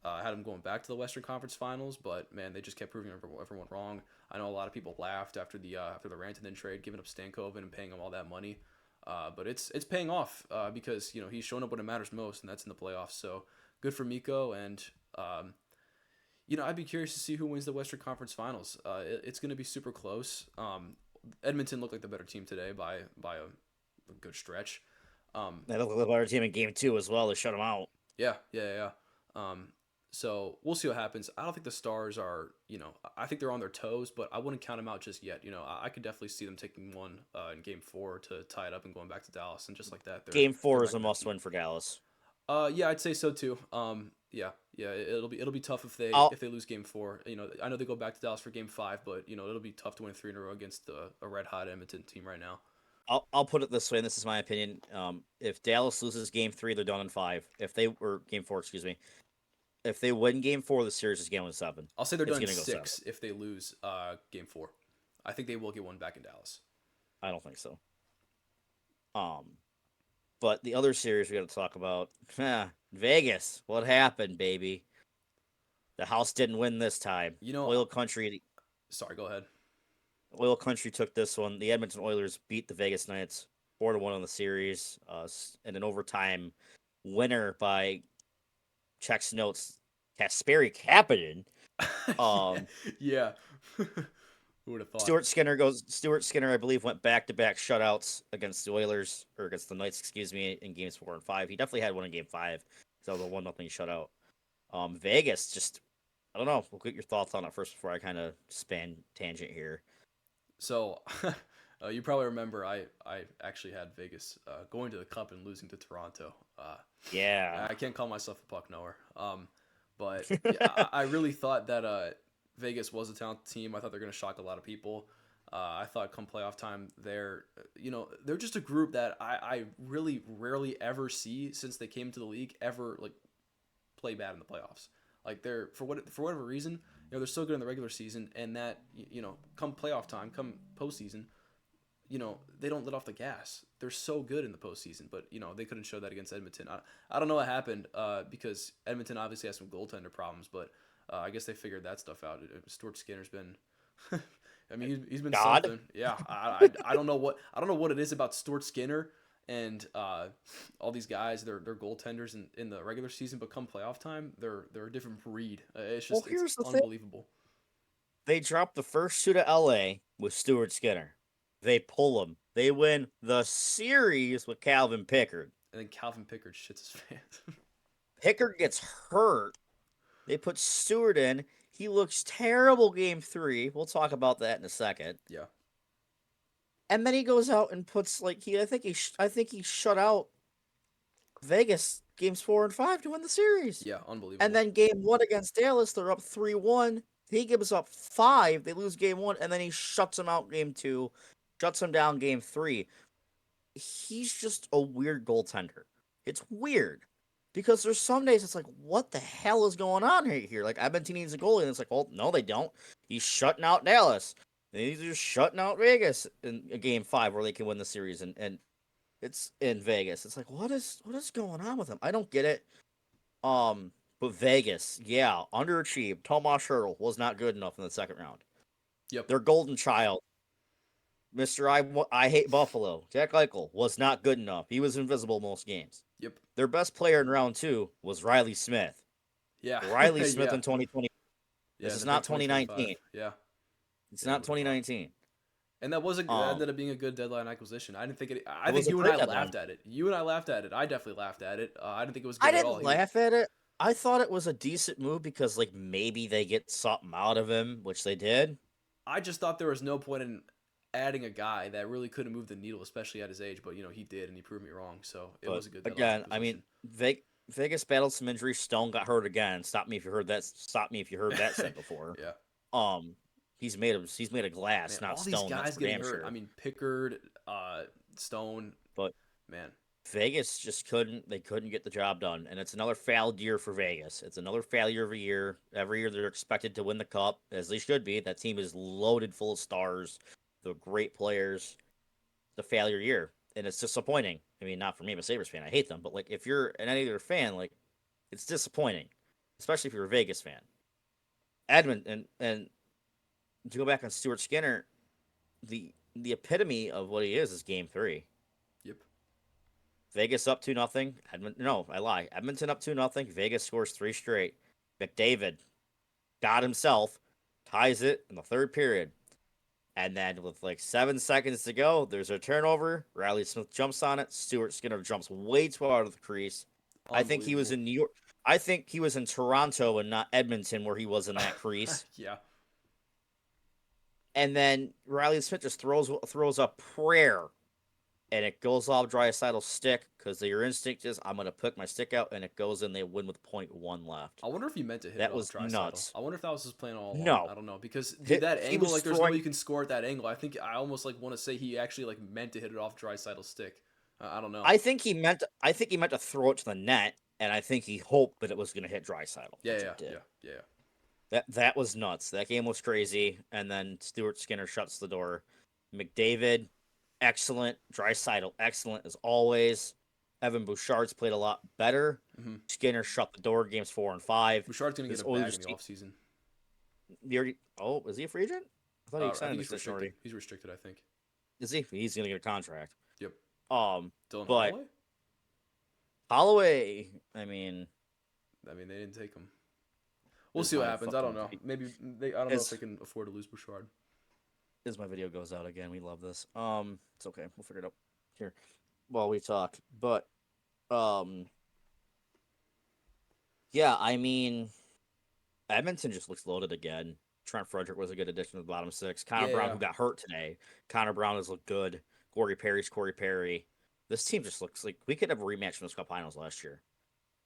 had them going back to the Western Conference Finals, but man, they just kept proving everyone wrong. I know a lot of people laughed after the Rantanen trade, giving up Stankoven and paying him all that money. But it's paying off because he's showing up when it matters most, and that's in the playoffs. So good for Miko, and I'd be curious to see who wins the Western Conference Finals. It's going to be super close. Edmonton looked like the better team today by a good stretch. Um, They look a little better team in game 2 as well. They shut them out. yeah. So we'll see what happens. I don't think the Stars are, I think they're on their toes, but I wouldn't count them out just yet. I could definitely see them taking one in Game 4 to tie it up and going back to Dallas, and just like that, Game they're 4 is neck a and neck. must win for Dallas. Yeah, I'd say so too. Yeah. It'll be tough if they I'll if they lose Game 4. I know they go back to Dallas for Game 5, but it'll be tough to win three in a row against a red hot Edmonton team right now. I'll put it this way, and this is my opinion. If Dallas loses game 3, they're done in 5. If they were game 4, excuse me. If they win game 4, the series is going 7. I'll say they're It's done in gonna go 7. 6 if they lose Game 4. I think they will get one back in Dallas. I don't think so. Um, but the other series we got to talk about, Vegas. What happened, baby? The house didn't win this time. You know, Oil Country, sorry, go ahead. Oil Country took this one. The Edmonton Oilers beat the Vegas Knights 4-1 on the series, in an overtime winner by checks notes Kasperi Kapanen. Um, Yeah. Who would have thought? Stuart Skinner, I believe, went back-to-back shutouts against the Oilers or against the Knights, excuse me, in games 4 and 5. He definitely had one in game 5. So the 1-0 shutout. Vegas just, I don't know. We'll get your thoughts on it first before I kind of span tangent here. So, you probably remember I actually had Vegas going to the Cup and losing to Toronto. Yeah. I can't call myself a puck knower. But yeah, I really thought that Vegas was a talented team. I thought they're going to shock a lot of people. I thought come playoff time, they're just a group that I really rarely ever see since they came to the league ever like play bad in the playoffs. Like they're for whatever reason, they're so good in the regular season, and that come playoff time, come postseason, they don't let off the gas. They're so good in the postseason, but they couldn't show that against Edmonton. I don't know what happened because Edmonton obviously has some goaltender problems, but I guess they figured that stuff out. Stuart Skinner's been, I mean, he's been God. something. Yeah, I don't know what it is about Stuart Skinner and all these guys. They're goaltenders in the regular season, but come playoff time, they're a different breed. Well, It's here's the thing. unbelievable. They dropped the first 2 to LA with Stuart Skinner. They pull him. They win the series with Calvin Pickard. And then Calvin Pickard shits his pants. Pickard gets hurt. They put Stewart in. He looks terrible game 3. We'll talk about that in a second. Yeah. And then he goes out and puts I think he shut out Vegas games 4 and 5 to win the series. Yeah, unbelievable. And then game 1 against Dallas, they're up 3-1. He gives up 5. They lose game 1, and then he shuts them out game 2, shuts them down game 3. He's just a weird goaltender. It's weird. Because there's some days it's like, what the hell is going on right here? Like, Edmonton needs a goalie, and it's like, well, no, they don't. He's shutting out Dallas. And he's just shutting out Vegas in a game 5 where they can win the series, and it's in Vegas. It's like, what is going on with him? I don't get it. But Vegas, yeah, underachieved. Tomas Hertl was not good enough in the second round. Yep. Their golden child, Mr. I hate Buffalo, Jack Eichel, was not good enough. He was invisible most games. Yep. Their best player in round 2 was Riley Smith. Yeah. Riley Smith Yeah. in 2020. Yeah, This is the not big 2025. 2019. Yeah. It's Yeah, not 2019. And that ended up being a good deadline acquisition. I didn't think it. I It was think a you and I great laughed deadline. at it. You and I laughed at it. I definitely laughed at it. I didn't think it was good I at all. didn't laugh at it. I thought it was a decent move because, like, maybe they get something out of him, which they did. I just thought there was no point in adding a guy that really couldn't move the needle, especially at his age. But he did, and he proved me wrong. So it was a good deadline Again, I acquisition. mean, Vegas battled some injuries. Stone got hurt again. Stop me if you heard that said before. Yeah. He's made of glass, Man, not all stone. these guys That's for getting damn hurt. sure. I mean, Pickard, Stone. But Man. Vegas just couldn't. They couldn't get the job done, and it's another failed year for Vegas. It's another failure of a year. Every year they're expected to win the cup, as they should be. That team is loaded full of stars. They're great players. It's a failure year, and it's disappointing. I mean, not for me, I'm a Sabres fan. I hate them, but like if you're an any other fan, like it's disappointing, especially if you're a Vegas fan. Edmund and to go back on Stuart Skinner, the epitome of what he is Game 3. Yep. Vegas up 2-0. No, I lie. Edmonton up 2-0. Vegas scores 3 straight. McDavid God himself, ties it in the third period. And then with like 7 seconds to go, there's a turnover. Riley Smith jumps on it. Stuart Skinner jumps way too out of the crease. I think he was Unbelievable. in New York. I think he was in Toronto and not Edmonton where he was in that crease. Yeah. And then Riley Smith just throws a prayer, and it goes off Draisaitl stick because your instinct is I'm gonna put my stick out, and it goes in. They win with .1 left. I wonder if he meant to hit it That off was Draisaitl. nuts. I wonder if that was his plan all along. No, I don't know because dude, that he angle, was like, there's no way throwing. you can score at that angle. I think I almost like want to say he actually like meant to hit it off Draisaitl's stick. I don't know. I think he meant. I think he meant to throw it to the net, and I think he hoped that it was gonna hit Draisaitl, Yeah, which yeah, it did. yeah, yeah. That was nuts. That game was crazy. And then Stuart Skinner shuts the door. McDavid, excellent. Draisaitl, excellent as always. Evan Bouchard's played a lot better. Mm-hmm. Skinner shut the door games 4 and 5. Bouchard's gonna get This a bag Oilers in the team. offseason. Oh, is he a free agent? I thought he I signed think an he's extension restricted. already. He's restricted, I think. Is he? He's gonna get a contract. Yep. Um, Dylan but Holloway? Holloway, I mean, I mean, they didn't take him. We'll is see what my happens. I don't fucking know. Maybe they. I don't know if they is can afford to lose Bouchard. as my video goes out again. We love this. It's okay. We'll figure it out here while we talk. But um, yeah, I mean, Edmonton just looks loaded again. Trent Frederick was a good addition to the bottom six. Connor Yeah, Brown, yeah, who got hurt today. Connor Brown has looked good. Corey Perry's Corey Perry. This team just looks like we could have a rematch from the Cup Finals last year.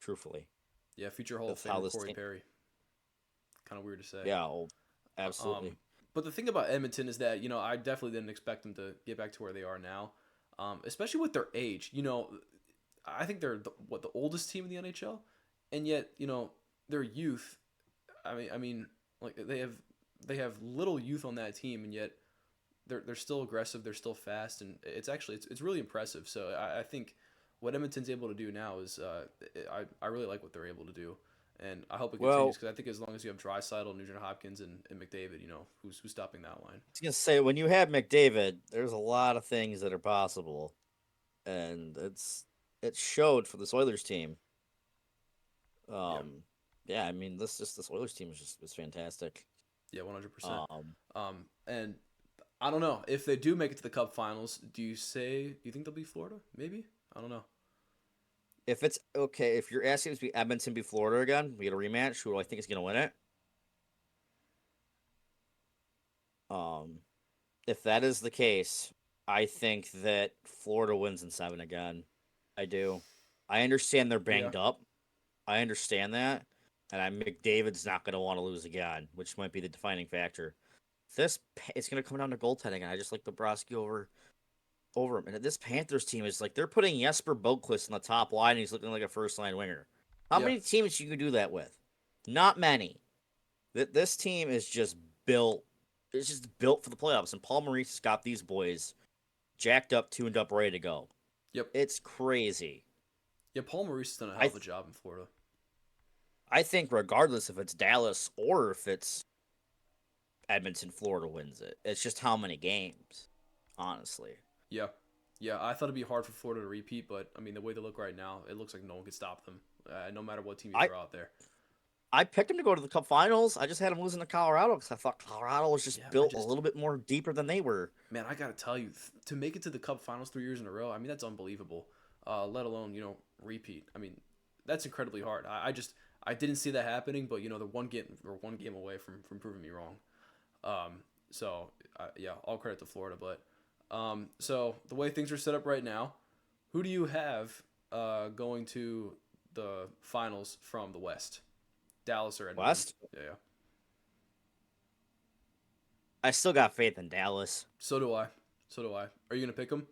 Truthfully, yeah. Future Hall of that's how Famer this Corey team. Perry. Kind of weird to say. Yeah, oh, absolutely. Um, but the thing about Edmonton is that I definitely didn't expect them to get back to where they are now, especially with their age. I think they're the oldest team in the NHL, and yet their youth. I mean, like they have little youth on that team, and yet they're still aggressive. They're still fast, and it's really impressive. So I think what Edmonton's able to do now is I really like what they're able to do. And I hope it continues Well, because I think as long as you have Draisaitl, Nugent Hopkins, and McDavid, who's stopping that line? I was gonna say when you have McDavid, there's a lot of things that are possible, and it showed for this Oilers team. Yeah, Yeah, I mean this Oilers team is fantastic. 100%. Um, And I don't know if they do make it to the Cup Finals. Do you think they'll be Florida? Maybe, I don't know. if it's okay, if you're asking us to be Edmonton be Florida again, we get a rematch. Who do I think is gonna win it? Um, if that is the case, I think that Florida wins in 7 again. I do. I understand they're Yeah, banged up. I understand that, and McDavid's not going to want to lose again, which might be the defining factor. It's going to come down to goaltending, and I just like Bobrovsky over him. And this Panthers team is like they're putting Jesper Boquist in the top line, and he's looking like a first line winger. How yeah, many teams you can do that with? Not many. This team is just built. It's just built for the playoffs, and Paul Maurice has got these boys jacked up, tuned up, ready to go. yep, It's crazy. yeah. Paul Maurice has done a hell I of a job in Florida. I think regardless if it's Dallas or if it's Edmonton, Florida wins it. It's just how many games, honestly. Yeah, yeah. I thought it'd be hard for Florida to repeat, but I mean the way they look right now, it looks like no one could stop them. No matter what team you I throw out there. I picked them to go to the Cup Finals. I just had them losing to Colorado because I thought Colorado was just Yeah, built a little bit more deeper than they were. man, I gotta tell you, to make it to the Cup Finals 3 years in a row, I mean that's unbelievable. Let alone repeat. I mean, that's incredibly hard. I didn't see that happening, but they're one game away from proving me wrong. So yeah, all credit to Florida. But so the way things are set up right now, who do you have going to the finals from the West? Dallas or Edmonton? West, Yeah, yeah. I still got faith in Dallas. So do I. So do I. Are you gonna pick them?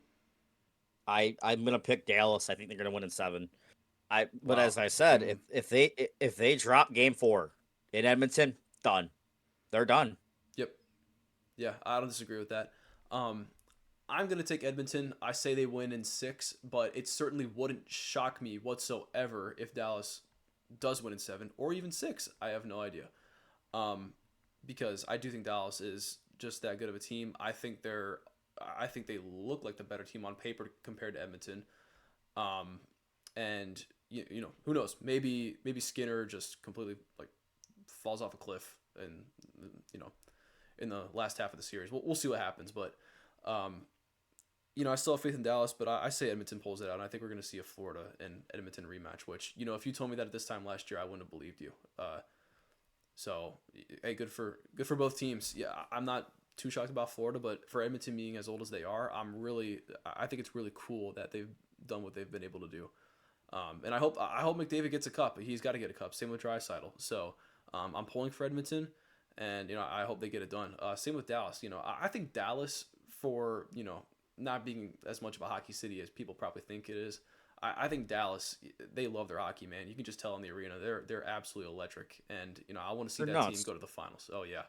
I'm gonna pick Dallas. I think they're gonna win in 7. But Wow. as I said, Mm, if they drop Game 4 in Edmonton, done. They're done. yep. Yeah, I don't disagree with that. Um, I'm gonna take Edmonton. I say they win in 6, but it certainly wouldn't shock me whatsoever if Dallas does win in 7 or even 6. I have no idea. Um, because I do think Dallas is just that good of a team. I think they look like the better team on paper compared to Edmonton. Um, and who knows? Maybe Skinner just completely like falls off a cliff in you know in the last half of the series. We'll see what happens, but um, I still have faith in Dallas, but I say Edmonton pulls it out. And I think we're going to see a Florida and Edmonton rematch. Which if you told me that at this time last year, I wouldn't have believed you. So hey, good for both teams. Yeah, I'm not too shocked about Florida, but for Edmonton being as old as they are, I think it's really cool that they've done what they've been able to do. And I hope McDavid gets a cup. He's got to get a cup. Same with Draisaitl. So I'm pulling for Edmonton, and I hope they get it done. Same with Dallas. I think Dallas for not being as much of a hockey city as people probably think it is. I think Dallas, they love their hockey, man. You can just tell in the arena. They're absolutely electric, and I want to see They're that team nuts. go to the finals. Oh yeah.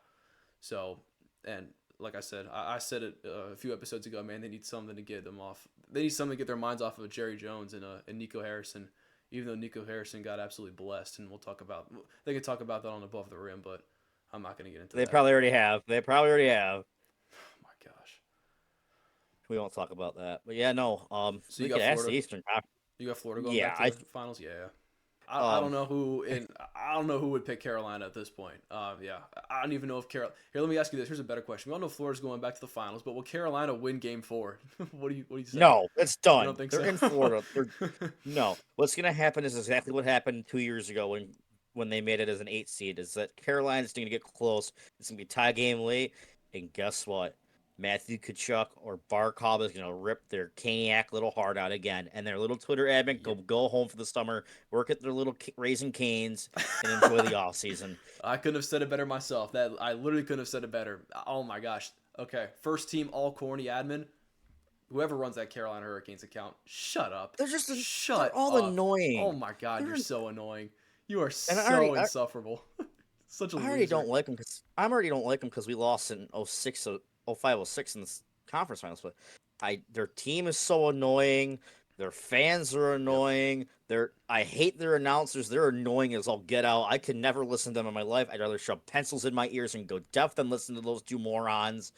So and like I said, I said it a few episodes ago, man. They need something to get them off. They need something to get their minds off of Jerry Jones and Nico Harrison. Even though Nico Harrison got absolutely blessed, and they could talk about that on Above the Rim, but I'm not going to get into They that. probably already have. They probably already have. Oh my gosh. We won't talk about that. But yeah, no. So We could ask the Eastern Conference. You got Florida going Yeah, back to the finals. Yeah. I don't um know I don't know who would pick Carolina at this point. Yeah, I don't even know if Carolina. Here, let me ask you this. Here's a better question. We all know Florida's going back to the finals, but will Carolina win Game 4? What do you say? no, it's You don't done. think They're so? in Florida. They're no. What's gonna happen is exactly what happened 2 years ago when they made it as an 8 seed. Is that Carolina's gonna get close. It's gonna be tie game late, and guess what? Matthew Kachuk or Barkov is gonna rip their caniac little heart out again, and their little Twitter admin Yep. go home for the summer, work at their little raising canes, and enjoy the off season. I couldn't have said it better myself. That I literally couldn't have said it better. Oh my gosh. Okay, first team all corny admin. Whoever runs that Carolina Hurricanes account, shut up. They're Shut all up. Oh annoying. my god, you're They're so annoying. You are and so insufferable. Such a I already loser. don't like them because I already don't like them because we lost in 06, 05, 06 in the conference finals. But their team is so annoying. Their fans are Yep. annoying. I hate their announcers. They're annoying as all get out. I could never listen to them in my life. I'd rather shove pencils in my ears and go deaf than listen to those two morons.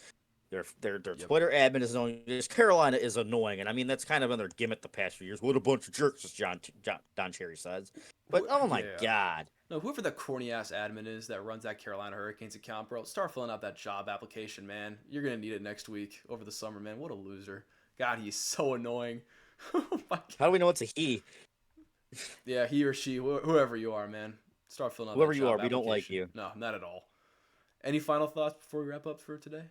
Their Yep. Twitter admin is annoying. Just Carolina is annoying, and I mean that's kind of been their gimmick the past few years. What a bunch of jerks, as Don Cherry says. But oh my Yeah. god, No, whoever that corny ass admin is that runs that Carolina Hurricanes account, bro, start filling out that job application, man. You're gonna need it next week over the summer, man. What a loser. God, he's so annoying. Oh my how do god. we know it's a he? Yeah, he or she, whoever you are, man. Start filling out that Whoever you are, job we don't like application. you. No, not at all. Any final thoughts before we wrap up for today?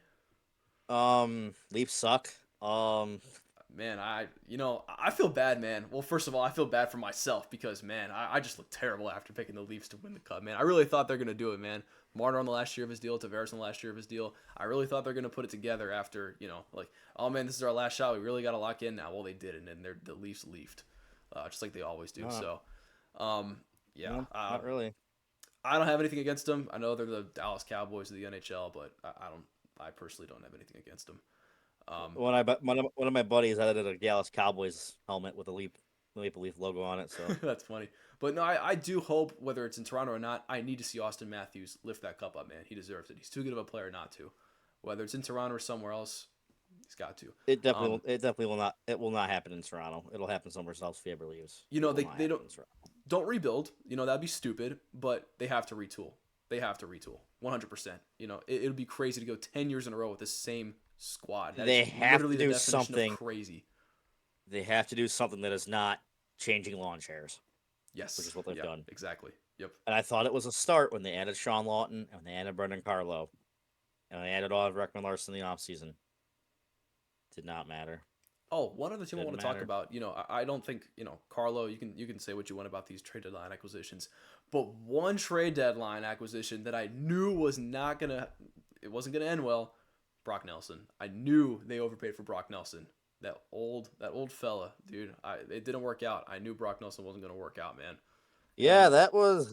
Leafs suck. Um, Man, I feel bad, man. Well, first of all, I feel bad for myself because, man, I just look terrible after picking the Leafs to win the cup, man. I really thought they're gonna do it, man. Marner on the last year of his deal, Tavares on the last year of his deal. I really thought they're gonna put it together after, like, oh man, this is our last shot. We really got to lock in now. Well, they didn't, and the Leafs leafed, just like they always do. no, So, um, yeah, no, not really. I don't have anything against them. I know they're the Dallas Cowboys of the NHL, but I don't. I personally don't have anything against them. Um, One of my buddies edited a Dallas Cowboys helmet with a Maple Leaf logo on it. So That's funny. But no, I do hope, whether it's in Toronto or not, I need to see Austin Matthews lift that cup up, man. He deserves it. He's too good of a player not to. Whether it's in Toronto or somewhere else, he's got to. it definitely will not happen in Toronto. It'll happen somewhere else if he ever leaves. You It know, will they, not they happen don't in Toronto. don't rebuild. That'd be stupid, but they have to retool. They have to retool. 100%. It would be crazy to go 10 years in a row with the same squad. That is They have literally to the do definition of something. crazy. They have to do something that is not changing lawn chairs, which Yes. is what they've Yeah, done. exactly. Yep. And I thought it was a start when they added Sean Lawton and when they added Brendan Carlo and they added all of Rekman Larson in the offseason. Did not matter. Oh, one other team I Didn't want to talk matter. about. I don't think Carlo. You can say what you want about these trade deadline acquisitions, but one trade deadline acquisition that I knew it wasn't gonna end well. Brock Nelson. I knew they overpaid for Brock Nelson. That old fella, dude. It didn't work out. I knew Brock Nelson wasn't gonna work out, man. Yeah, And that was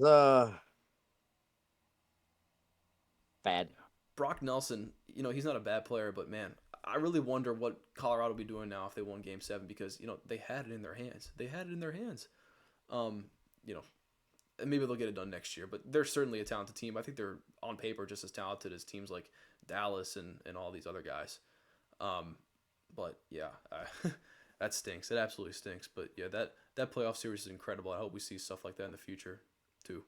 bad. Brock Nelson, he's not a bad player, but man, I really wonder what Colorado will be doing now if they won Game 7 because they had it in their hands. They had it in their hands. Um, you know, and maybe they'll get it done next year, but they're certainly a talented team. I think they're on paper just as talented as teams like Dallas and all these other guys. Um, but yeah, that stinks. It absolutely stinks. But yeah, that playoff series is incredible. I hope we see stuff like that in the future too.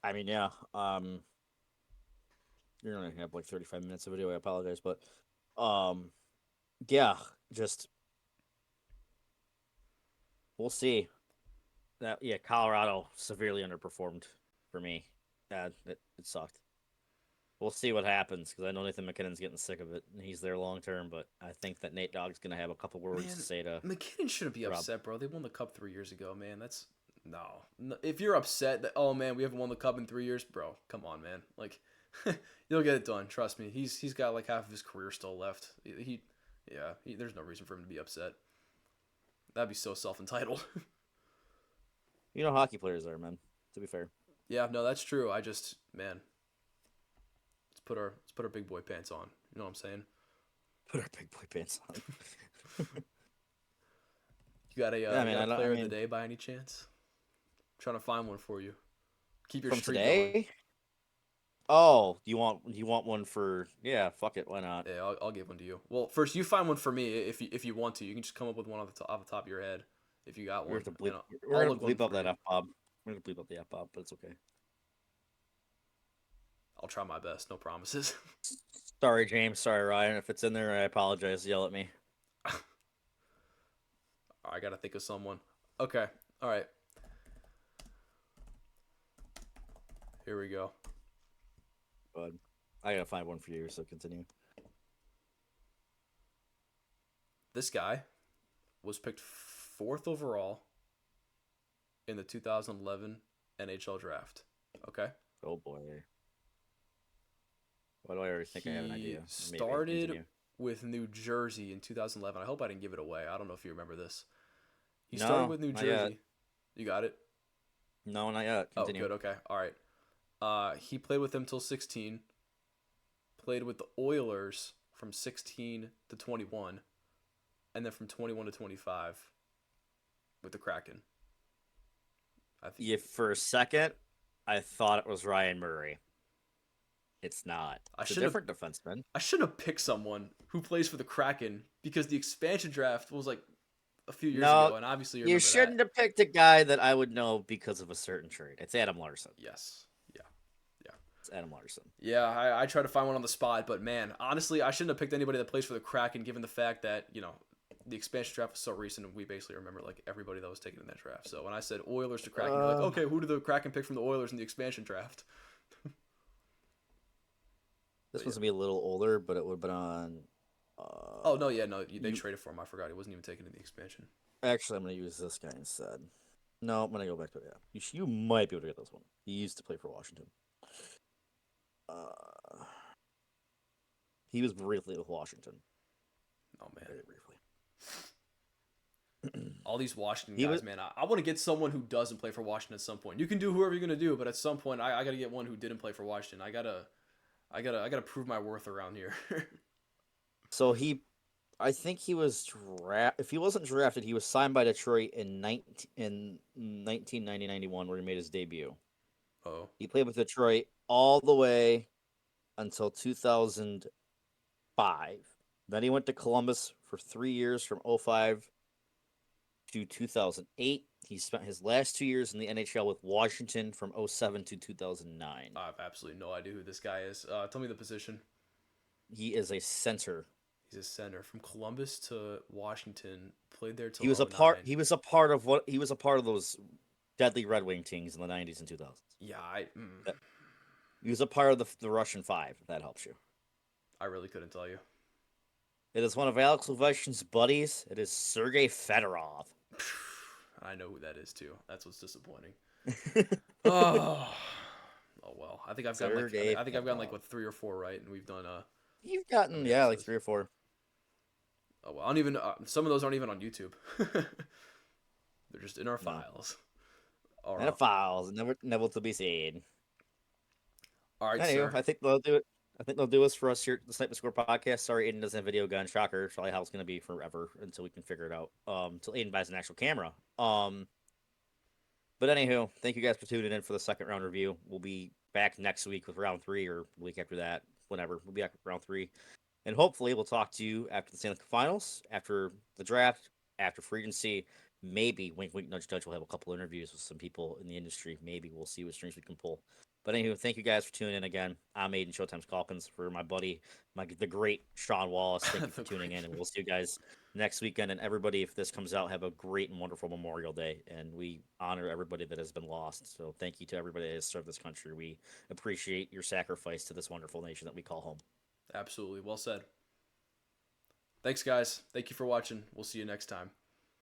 I mean, yeah. You're gonna have like 35 minutes of video. I apologize, but um, yeah, just we'll see. That yeah, Colorado severely underperformed for me. It sucked. We'll see what happens because I know Nathan McKinnon's getting sick of it and he's there long term. But I think that Nate Dogg's gonna have a couple words to Man, say to McKinnon shouldn't be Rob. upset, bro. They won the cup 3 years ago, man. That's no. If you're upset that oh man, we haven't won the cup in 3 years, bro, come on, man. Like you'll get it done. Trust me. He's got like half of his career still left. There's no reason for him to be upset. That'd be so self entitled. You know, hockey players are, man. To be fair, Yeah, no, that's true. I just man, let's put our big boy pants on. You know what I'm saying? put our big boy pants on. Yeah, I You mean, got a I player of the mean, day by any chance? I'm trying to find one for you. Keep your from streak going. today. Oh, you want one for yeah? Fuck it, why not? Yeah, I'll give one to you. Well, first you find one for me if you want to. You can just come up with one off the top of your head if you got We're one, gonna and bleep. I'll We're gonna look one bleep up for that you. F Bob. We're gonna bleep up the F Bob, but it's okay. I'll try my best. No promises. Sorry, James. Sorry, Ryan. If it's in there, I apologize. Yell at me. I gotta think of someone. Okay. All right. Here we go. But I gotta find one for you. So continue. This guy was picked fourth overall in the 2011 NHL draft. Okay. Oh boy. Why do I already think I have an He idea? Maybe started continue. with New Jersey in 2011. I hope I didn't give it away. I don't know if you remember this. He started No, with New not yet. Jersey. You got it? No, not yet. Oh, Continue. good. Okay. All right. He played with them till 16. Played with the Oilers from 16 to 21, and then from 21 to 25 with the Kraken. I think Yeah, for a second, I thought it was Ryan Murray. It's not. I It's a should have different defenseman. I should have picked someone who plays for the Kraken because the expansion draft was like a few years No, ago, and obviously you you remember that. shouldn't have picked a guy that I would know because of a certain trade. It's Adam Larson. Yes. Yeah. Yeah. It's Adam Larson. Yeah, I tried to find one on the spot, but man, honestly, I shouldn't have picked anybody that plays for the Kraken, given the fact that the expansion draft was so recent, and we basically remember like everybody that was taken in that draft. So when I said Oilers to Kraken, you're like, Uh, okay, who did the Kraken pick from the Oilers in the expansion draft? this But yeah. one's gonna be a little older, but it would have been on. Oh no, yeah, no, they You traded for him. I forgot he wasn't even taken in the expansion. actually, I'm gonna use this guy instead. No, I'm gonna go back to yeah. You might be able to get this one. He used to play for Washington. Uh, he was briefly with Washington. Oh man, Very briefly. all these Washington He was guys, man. I want to get someone who doesn't play for Washington at some point. You can do whoever you're gonna do, but at some point, I gotta get one who didn't play for Washington. I gotta prove my worth around here. so he. I think he was If he wasn't drafted, he was signed by Detroit in 1990-91, where he made his debut. Oh, He played with Detroit all the way until 2005. Then he went to Columbus for 3 years from '05 to 2008. He spent his last 2 years in the NHL with Washington from '07 to 2009. I have absolutely no idea who this guy is. Tell me the position. He is a center. He's a center from Columbus to Washington. Played there till He was a part. 09. He was a part of what. He was a part of those deadly Red Wing teams in the '90s and 2000s. Yeah, He was a part of the Russian Five. If that helps you. I really couldn't tell you. It is one of Alex Ovechkin's buddies. It is Sergei Fedorov. I know who that is too. That's what's disappointing. Oh, oh well. I think I've gotten like Sergei I think I've gotten like Fedorov. what 3 or 4 right, and we've done You've how gotten many yeah, like episodes? 3 or 4. Oh well, I don't even. Some of those aren't even on YouTube. They're just in our No. files. All And right. a files, never to be seen. All right, Anywho, sir. I think they'll do it. I think they'll do us for us here at the Snipe Score podcast. Sorry, Aiden doesn't have video gun. Shocker. It's probably how it's going to be forever until we can figure it out. Until Aiden buys an actual camera. But anywho, thank you guys for tuning in for the second round review. We'll be back next week with round 3 or the week after that, whenever. We'll be back with round 3. And hopefully we'll talk to you after the Stanley Cup Finals, after the draft, after free agency. Maybe, wink, wink, nudge, nudge, we'll have a couple interviews with some people in the industry. Maybe we'll see what strings we can pull. But But anyway, thank you guys for tuning in again. I'm Aiden Showtime's Calkins for my buddy, the great Sean Wallace. Thank you for The tuning great. in, and we'll see you guys next weekend. And everybody, if this comes out, have a great and wonderful Memorial Day. And we honor everybody that has been lost. So thank you to everybody that has served this country. We appreciate your sacrifice to this wonderful nation that we call home. Absolutely. Well said. Thanks, guys. Thank you for watching. We'll see you next time.